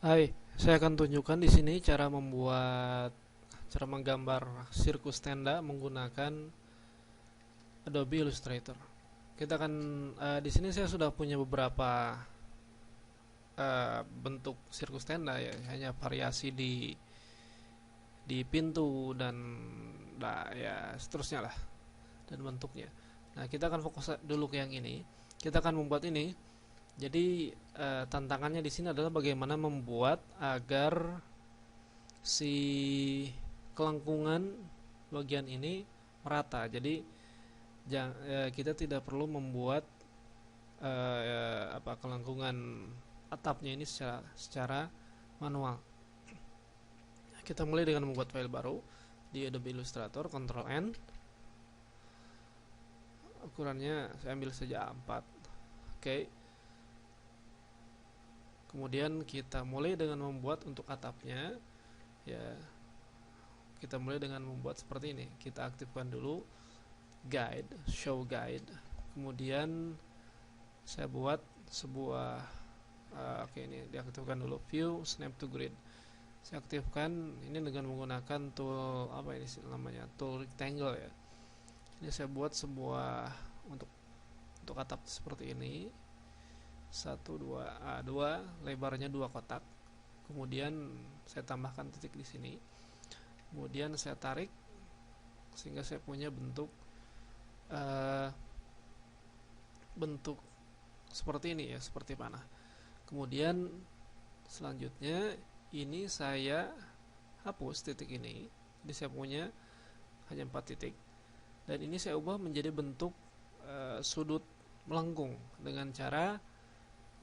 Hai, saya akan tunjukkan di sini cara menggambar sirkus tenda menggunakan Adobe Illustrator. Kita akan di sini saya sudah punya beberapa bentuk sirkus tenda ya, hanya variasi di pintu dan ya seterusnya lah dan bentuknya. Nah, kita akan fokus dulu ke yang ini. Kita akan membuat ini. Jadi tantangannya di sini adalah bagaimana membuat agar si kelengkungan bagian ini merata. Jadi kita tidak perlu membuat kelengkungan atapnya ini secara manual. Kita mulai dengan membuat file baru di Adobe Illustrator, Ctrl N. Ukurannya saya ambil saja A4. Oke. Kemudian kita mulai dengan membuat untuk atapnya, ya. Kita mulai dengan membuat seperti ini. Kita aktifkan dulu guide, show guide. Kemudian saya buat sebuah oke, ini diaktifkan dulu view snap to grid. Saya aktifkan ini dengan menggunakan tool apa ini namanya, tool rectangle ya. Ini saya buat sebuah untuk atap seperti ini. 2 lebarnya 2 kotak. Kemudian saya tambahkan titik di sini. Kemudian saya tarik sehingga saya punya bentuk seperti ini ya, seperti panah. Kemudian selanjutnya ini saya hapus titik ini. Jadi saya punya hanya 4 titik. Dan ini saya ubah menjadi bentuk sudut melengkung dengan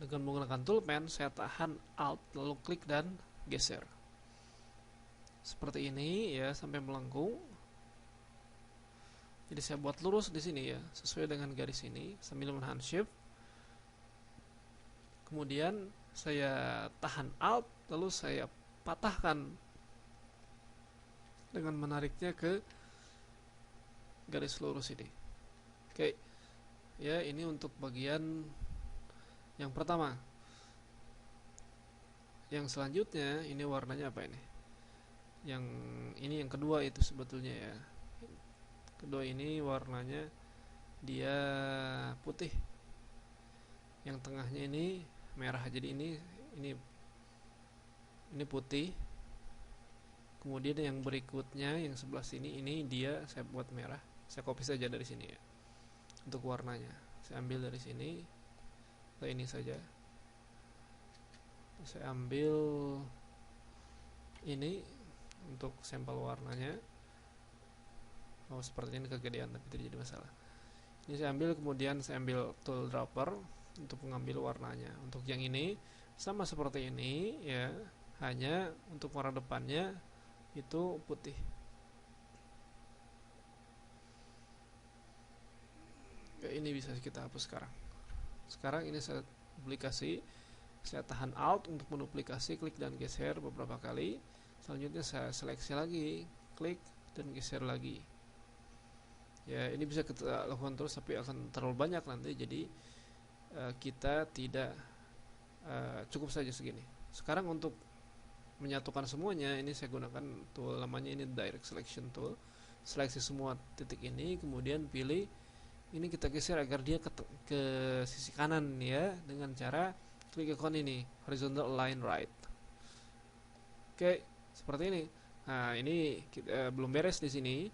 menggunakan toolpen. Saya tahan alt lalu klik dan geser seperti ini ya sampai melengkung. Jadi saya buat lurus di sini ya sesuai dengan garis ini sambil menahan shift. Kemudian saya tahan alt lalu saya patahkan dengan menariknya ke garis lurus ini. Oke. Ya, ini untuk bagian yang pertama. Yang selanjutnya ini warnanya apa ini? Yang kedua itu sebetulnya ya. Kedua ini warnanya dia putih. Yang tengahnya ini merah. Jadi ini putih. Kemudian yang berikutnya yang sebelah sini ini dia saya buat merah. Saya copy saja dari sini ya. Untuk warnanya saya ambil dari sini. Ini saja. Saya ambil ini untuk sampel warnanya. Seperti ini kegedean tapi tidak jadi masalah. Ini saya ambil, kemudian saya ambil tool dropper untuk mengambil warnanya. Untuk yang ini sama seperti ini ya, hanya untuk warna depannya itu putih. Ya, ini bisa kita hapus sekarang. Sekarang ini saya duplikasi. Saya tahan alt untuk menduplikasi, klik dan geser beberapa kali. Selanjutnya saya seleksi lagi, klik dan geser lagi. Ya, ini bisa kita lakukan terus tapi akan terlalu banyak nanti. Jadi kita tidak cukup saja segini. Sekarang untuk menyatukan semuanya, ini saya gunakan tool namanya ini direct selection tool. Seleksi semua titik ini, kemudian pilih ini, kita geser agar dia ke sisi kanan ya, dengan cara klik ikon ini horizontal align right. Oke, seperti ini. Nah, ini kita belum beres di sini.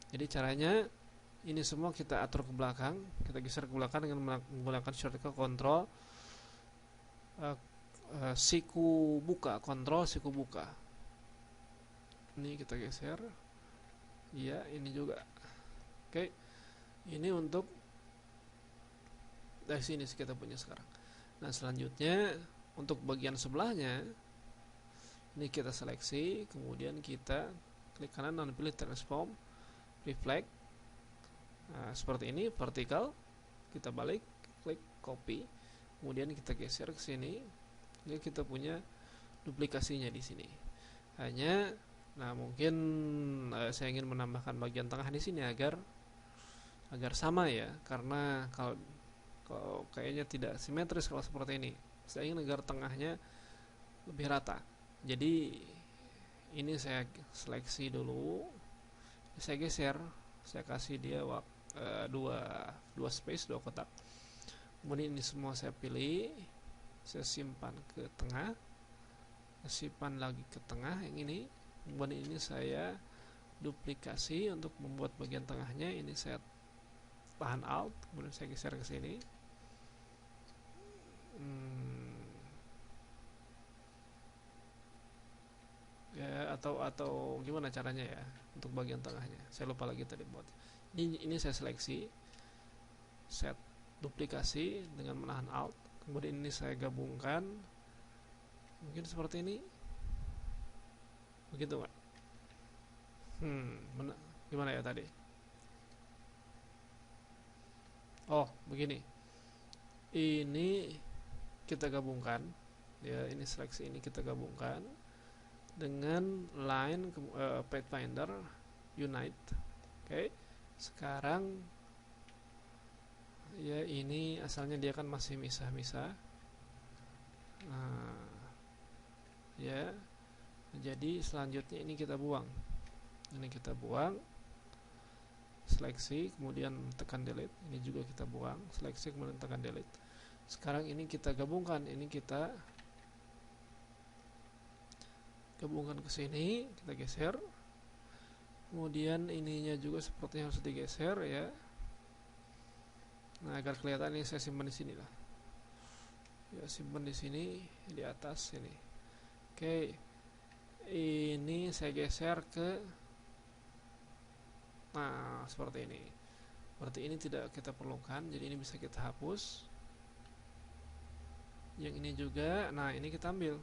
Jadi caranya ini semua kita atur ke belakang, kita geser ke belakang dengan menggunakan shortcut control siku buka, kontrol siku buka. Ini kita geser. Iya, ini juga. Oke. Ini untuk dari sini kita punya sekarang. Nah, selanjutnya untuk bagian sebelahnya ini kita seleksi, kemudian kita klik kanan dan pilih transform reflect. Nah, seperti ini vertikal. Kita balik, klik copy. Kemudian kita geser ke sini. Ini kita punya duplikasinya di sini. Mungkin saya ingin menambahkan bagian tengah di sini agar sama ya, karena kalau kayaknya tidak simetris kalau seperti ini. Saya ingin agar tengahnya lebih rata. Jadi ini saya seleksi dulu, saya geser, saya kasih dia dua space, dua kotak. Kemudian ini semua saya pilih, saya simpan ke tengah, simpan lagi ke tengah yang ini. Kemudian ini saya duplikasi untuk membuat bagian tengahnya. Ini saya tahan Alt, kemudian saya geser ke sini. Ya, atau gimana caranya ya untuk bagian tengahnya? Saya lupa lagi tadi buat. Ini saya seleksi, set duplikasi dengan menahan Alt. Kemudian ini saya gabungkan. Mungkin seperti ini. Begitu nggak? Gimana ya tadi? Oh, begini. Ini kita gabungkan. Ya, ini seleksi ini kita gabungkan dengan line Pathfinder Unite. Oke. Sekarang ya ini asalnya dia kan masih misah-misah. Nah, ya. Jadi selanjutnya ini kita buang. Ini kita buang. Seleksi, kemudian tekan delete. Ini juga kita buang. Seleksi, kemudian tekan delete. Sekarang ini kita gabungkan. Ini kita gabungkan ke sini, kita geser. Kemudian ininya juga sepertinya harus digeser ya. Nah, agar kelihatan ini saya simpan di sini lah. Ya, simpan di sini di atas sini. Oke. Ini saya geser ke, nah seperti ini. Berarti ini tidak kita perlukan, jadi ini bisa kita hapus. Yang ini juga, nah ini kita ambil.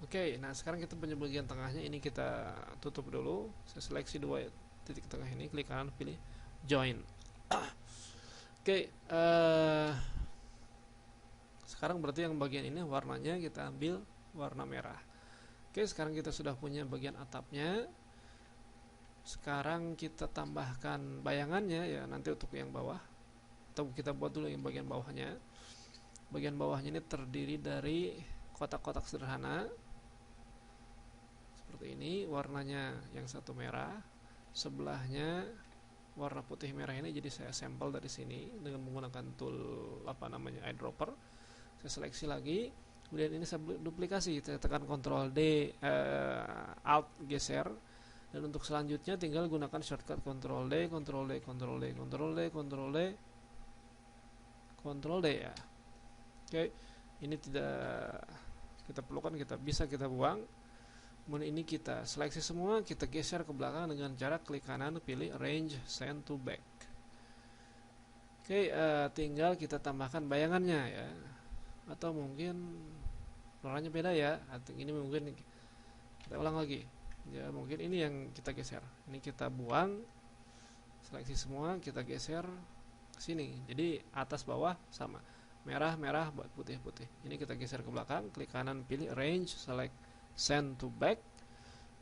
Oke, nah sekarang kita punya bagian tengahnya, ini kita tutup dulu. Saya seleksi dua titik tengah ini, klik kanan, pilih join. Oke, sekarang berarti yang bagian ini warnanya kita ambil warna merah. Oke, sekarang kita sudah punya bagian atapnya. Sekarang kita tambahkan bayangannya ya, nanti untuk yang bawah. Atau kita buat dulu yang bagian bawahnya. Bagian bawahnya ini terdiri dari kotak-kotak sederhana. Seperti ini, warnanya yang satu merah, sebelahnya warna putih merah ini. Jadi saya sampel dari sini dengan menggunakan tool eyedropper. Saya seleksi lagi. Kemudian ini saya duplikasi, saya tekan Ctrl D, Alt geser, dan untuk selanjutnya tinggal gunakan shortcut Ctrl D, Ctrl D, Ctrl D, Ctrl D, Ctrl D, Ctrl D ya. Oke, ini tidak kita perlukan, bisa kita buang. Kemudian ini kita seleksi semua, kita geser ke belakang dengan cara klik kanan, pilih Arrange Send to Back. Oke, tinggal kita tambahkan bayangannya ya. Atau mungkin warnanya beda ya, atau ini mungkin kita ulang lagi ya, mungkin ini yang kita geser, ini kita buang, seleksi semua, kita geser ke sini, jadi atas bawah sama, merah merah, putih putih. Ini kita geser ke belakang, klik kanan, pilih Arrange, select Send to Back.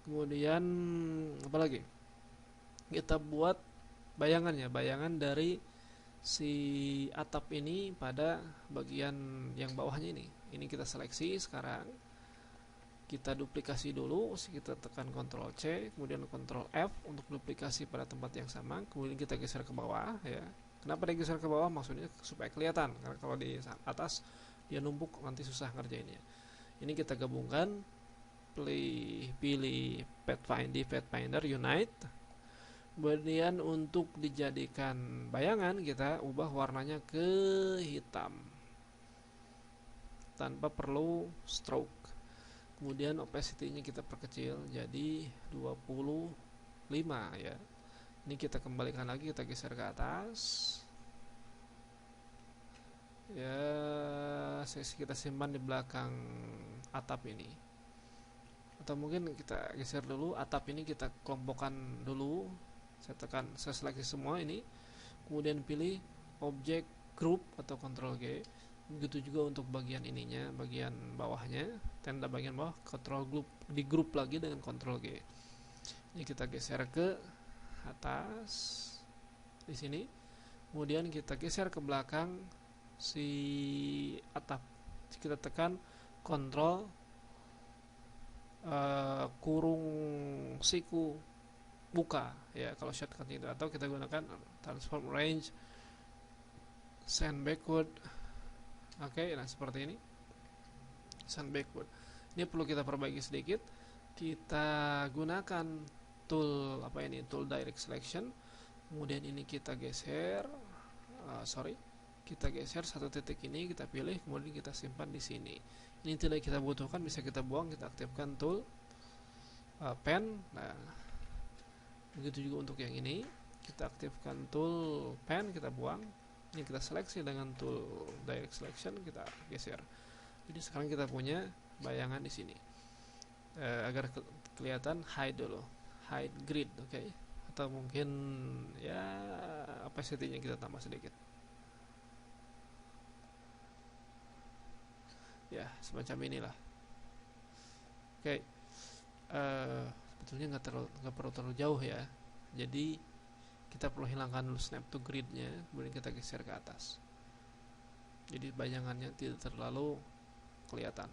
Kemudian apa lagi, kita buat bayangannya, bayangan dari si atap ini pada bagian yang bawahnya ini. Ini kita seleksi sekarang. Kita duplikasi dulu, kita tekan Ctrl C, kemudian Ctrl F untuk duplikasi pada tempat yang sama. Kemudian kita geser ke bawah ya. Kenapa digeser ke bawah? Maksudnya supaya kelihatan. Karena kalau di atas dia numpuk, nanti susah ngerjainnya. Ini kita gabungkan, pilih Pathfinder Unite. Kemudian untuk dijadikan bayangan, kita ubah warnanya ke hitam tanpa perlu stroke. Kemudian opacity-nya kita perkecil jadi 25 ya. Ini kita kembalikan lagi, kita geser ke atas. Ya, kita simpan di belakang atap ini. Atau mungkin kita geser dulu atap ini, kita kelompokkan dulu. Saya seleksi semua ini, kemudian pilih Object Group atau Ctrl G. Begitu juga untuk bagian ininya, bagian bawahnya, tanda bagian bawah, Ctrl Group, di grup lagi dengan Ctrl G. Ini kita geser ke atas di sini, kemudian kita geser ke belakang si atap. Kita tekan kontrol kurung siku buka ya kalau shortcut itu, atau kita gunakan transform range, send backward. Oke, nah seperti ini, send backward. Ini perlu kita perbaiki sedikit. Kita gunakan tool tool direct selection, kemudian ini kita geser, kita geser satu titik ini, kita pilih, kemudian kita simpan di sini. Ini tidak kita butuhkan, bisa kita buang. Kita aktifkan tool pen. Nah, begitu juga untuk yang ini, kita aktifkan tool pen, kita buang. Ini kita seleksi dengan tool direct selection, kita geser. Jadi sekarang kita punya bayangan di sini. Agar kelihatan, hide dulu, hide grid, oke? Atau mungkin ya opacity-nya kita tambah sedikit. Ya, semacam inilah. Oke. Sebetulnya nggak perlu terlalu jauh ya. Jadi kita perlu hilangkan dulu snap to grid-nya, kemudian kita geser ke atas. Jadi bayangannya tidak terlalu kelihatan.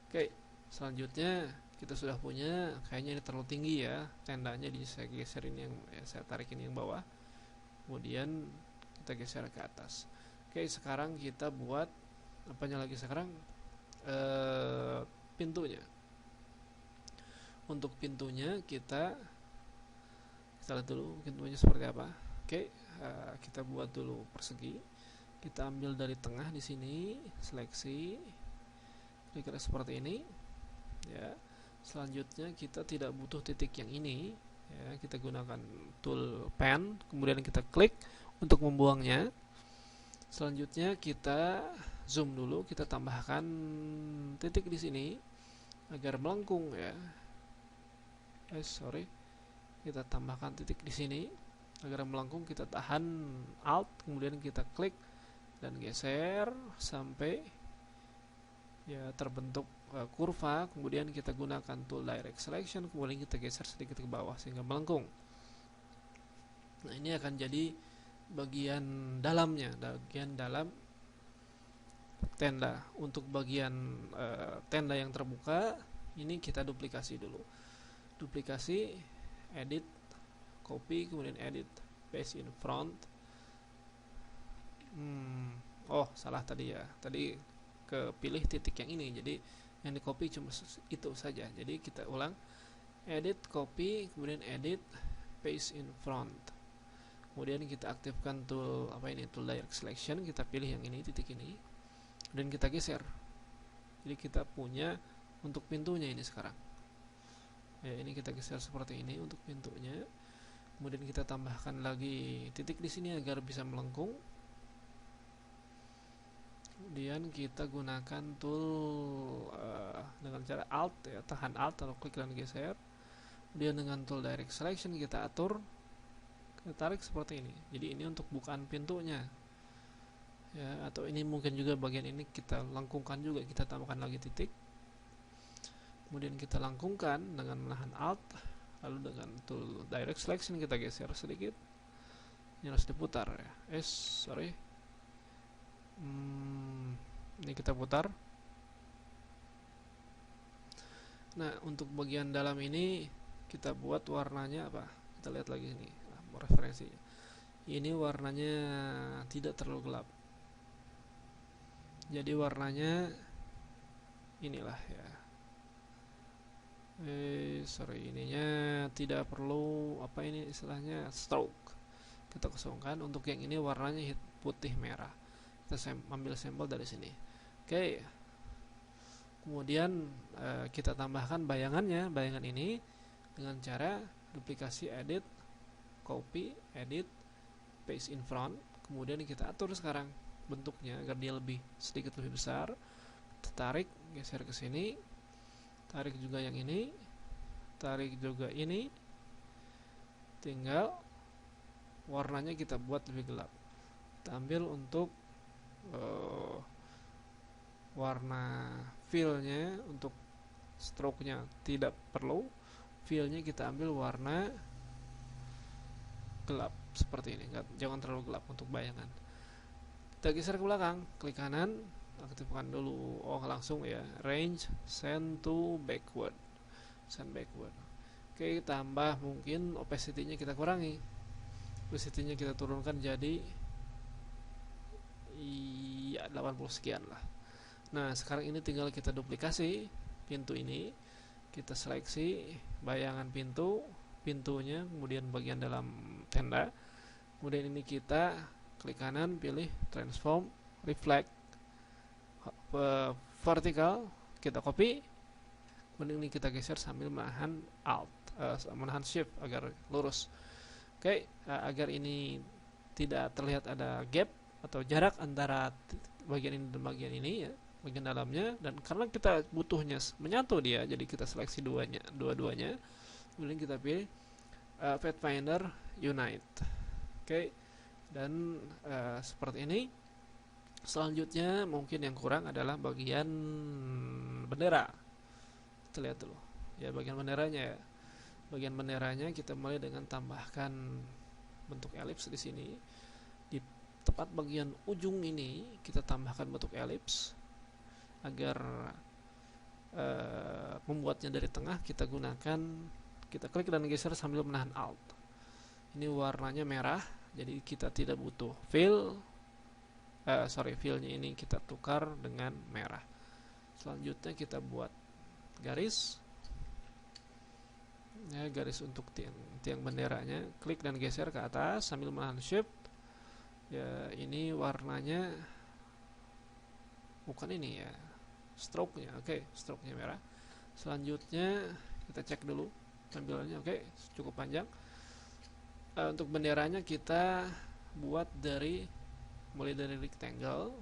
Oke, selanjutnya kita sudah punya, kayaknya ini terlalu tinggi ya tendanya, jadi saya geser ini saya tarik ini yang bawah, kemudian kita geser ke atas. Oke, sekarang kita buat apanya lagi sekarang? Pintunya. Untuk pintunya kita lihat dulu pintunya seperti apa. Oke, kita buat dulu persegi. Kita ambil dari tengah di sini, seleksi, kira-kira seperti ini. Ya. Selanjutnya kita tidak butuh titik yang ini. Ya, kita gunakan tool pen, kemudian kita klik untuk membuangnya. Selanjutnya kita zoom dulu, kita tambahkan titik di sini agar melengkung ya. Kita tambahkan titik di sini agar melengkung. Kita tahan Alt, kemudian kita klik dan geser sampai ya terbentuk kurva. Kemudian kita gunakan tool direct selection, kemudian kita geser sedikit ke bawah sehingga melengkung. Nah, ini akan jadi bagian dalamnya, bagian dalam tenda. Untuk bagian tenda yang terbuka ini kita duplikasi dulu. Duplikasi, edit, copy, kemudian edit, paste in front. Salah tadi ya. Tadi kepilih titik yang ini, jadi yang di copy cuma itu saja. Jadi kita ulang, edit, copy, kemudian edit, paste in front. Kemudian kita aktifkan tool tool direct selection, kita pilih yang ini, titik ini, dan kita geser. Jadi kita punya untuk pintunya ini sekarang. Ya, ini kita geser seperti ini untuk pintunya. Kemudian kita tambahkan lagi titik di sini agar bisa melengkung. Kemudian kita gunakan tool dengan cara Alt ya, tahan Alt atau klik dan geser. Kemudian dengan tool direct selection kita atur, kita tarik seperti ini. Jadi ini untuk bukaan pintunya ya, atau ini mungkin juga bagian ini kita lengkungkan juga, kita tambahkan lagi titik. Kemudian kita lengkungkan dengan menahan Alt, lalu dengan tool direct selection kita geser sedikit. Ini harus diputar ya. Ini kita putar. Nah, untuk bagian dalam ini kita buat warnanya apa? Kita lihat lagi ini, referensinya. Ini warnanya tidak terlalu gelap. Jadi warnanya inilah ya. Ininya tidak perlu istilahnya stroke. Kita kosongkan. Untuk yang ini warnanya putih merah. Kita ambil sampel dari sini. Oke. Kemudian kita tambahkan bayangannya, bayangan ini dengan cara duplikasi, edit, copy, edit, paste in front. Kemudian kita atur sekarang bentuknya agar dia sedikit lebih besar. Kita tarik, geser ke sini. Tarik juga yang ini. Tarik juga ini. Tinggal warnanya kita buat lebih gelap. Kita ambil untuk warna fill-nya, untuk stroke-nya tidak perlu. Fill-nya kita ambil warna gelap seperti ini, jangan terlalu gelap untuk bayangan. Kita geser ke belakang, klik kanan, aktifkan dulu. Oh, langsung ya, range send to backward, send backward. Oke, tambah mungkin opacity-nya kita kurangi, opacity-nya kita turunkan jadi 80 sekian lah. Nah, sekarang ini tinggal kita duplikasi pintu ini, kita seleksi bayangan pintunya, kemudian bagian dalam tenda, kemudian ini kita klik kanan, pilih transform reflect vertical, kita copy, kemudian ini kita geser sambil menahan menahan shift agar lurus. Oke, agar ini tidak terlihat ada gap atau jarak antara bagian ini dan bagian ini ya, bagian dalamnya, dan karena kita butuhnya menyatu dia, jadi kita seleksi dua-duanya, kemudian kita pilih Pathfinder Unite. Oke, dan seperti ini. Selanjutnya mungkin yang kurang adalah bagian bendera. Kita lihat dulu ya, bagian benderanya ya. Bagian benderanya kita mulai dengan tambahkan bentuk elips di sini. Di tepat bagian ujung ini kita tambahkan bentuk elips agar membuatnya dari tengah. Kita klik dan geser sambil menahan Alt. Ini warnanya merah, jadi kita tidak butuh fill. Fill-nya ini kita tukar dengan merah. Selanjutnya kita buat garis ya, garis untuk tiang benderanya, klik dan geser ke atas sambil menahan shift ya. Ini warnanya bukan ini ya, stroke-nya. Oke, stroke-nya merah. Selanjutnya kita cek dulu tampilannya. Oke, cukup panjang. Untuk benderanya kita buat mulai dari rectangle,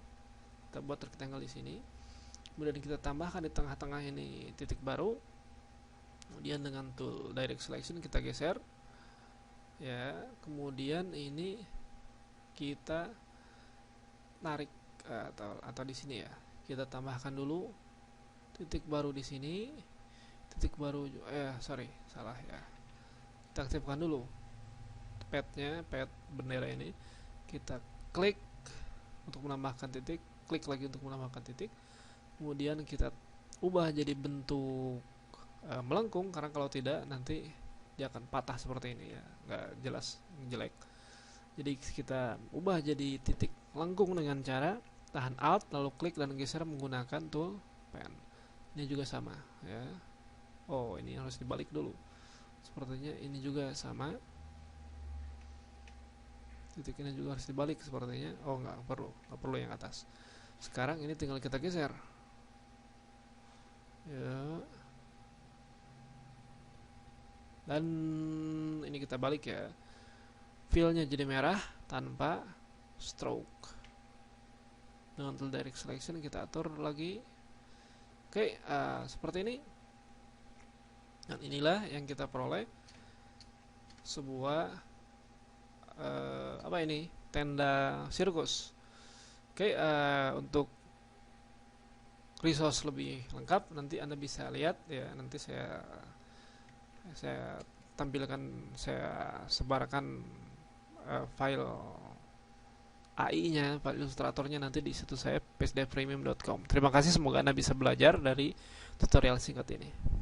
kita buat rectangle di sini, kemudian kita tambahkan di tengah-tengah ini titik baru, kemudian dengan tool direct selection kita geser ya, kemudian ini kita tarik atau di sini ya, kita tambahkan dulu titik baru di sini, titik baru salah ya, kita aktifkan dulu pad bendera ini, kita klik untuk menambahkan titik, klik lagi untuk menambahkan titik, kemudian kita ubah jadi bentuk melengkung, karena kalau tidak nanti dia akan patah seperti ini ya, nggak jelas, jelek. Jadi kita ubah jadi titik lengkung dengan cara tahan Alt lalu klik dan geser menggunakan tool pen. Ini juga sama ya. Oh, ini harus dibalik dulu, sepertinya ini juga sama, titik ini juga harus dibalik sepertinya. Oh, nggak perlu yang atas. Sekarang ini tinggal kita geser ya, dan ini kita balik ya, fill-nya jadi merah tanpa stroke. Dengan tool direct selection kita atur lagi. Oke, seperti ini. Dan inilah yang kita peroleh, sebuah tenda sirkus. Oke, untuk resource lebih lengkap nanti Anda bisa lihat ya, nanti saya tampilkan, saya sebarkan file AI-nya, file ilustratornya nanti di situs saya psdpremium.com. Terima kasih, semoga Anda bisa belajar dari tutorial singkat ini.